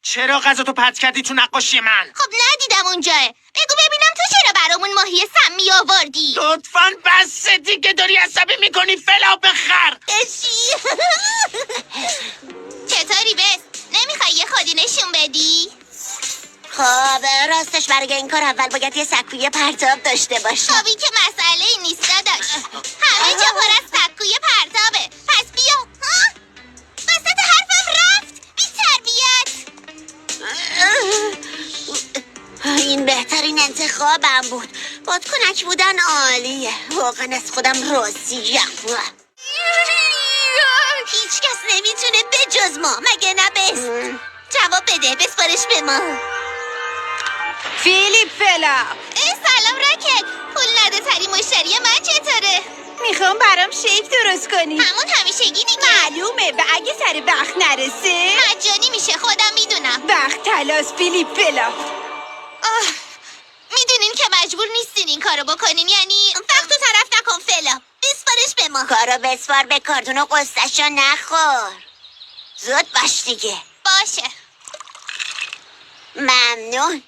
چرا غذاتو پرت کردی تو نقاشی من؟ خب ندیدم اونجاه. بگو ببینم تو چرا برامون ماهی سمی آوردی؟ لطفاً بس دیگه، داری عصبی میکنی فلاب خر. اشی چطوری بس؟ نمیخوای یه خودی نشون بدی؟ خب راستش برای این کار اول باید یه سکوی پرتاب داشته باشم. خب این که مسئله ای نیست داداش. همه جا پر از سکوی پرتابه. پس بیا. ها؟ وسط حرفم رفت. بی تربیت. این بهترین انتخابم بود. بادکنک بودن عالیه. واقعا از خودم راضیم. هیچ کس نمیتونه بجز ما. مگه نه بس؟ جواب بده. بسپارش به ما. فیلیپ فلا، سلام راکت. پول نده تری مشتری من چطوره؟ میخوام برام شیک درست کنی. همون همیشگی دیگه. معلومه و اگه سر وقت نرسه مجانی میشه خودم میدونم. وقت تلاس فیلیپ فلا. میدونین که مجبور نیستین این کارو بکنین، یعنی وقت رو طرف نکن فلا. بسپارش به ما. کارو بسپار به کارتون و قصهشو نخور. زود باش دیگه. باشه. ممنون.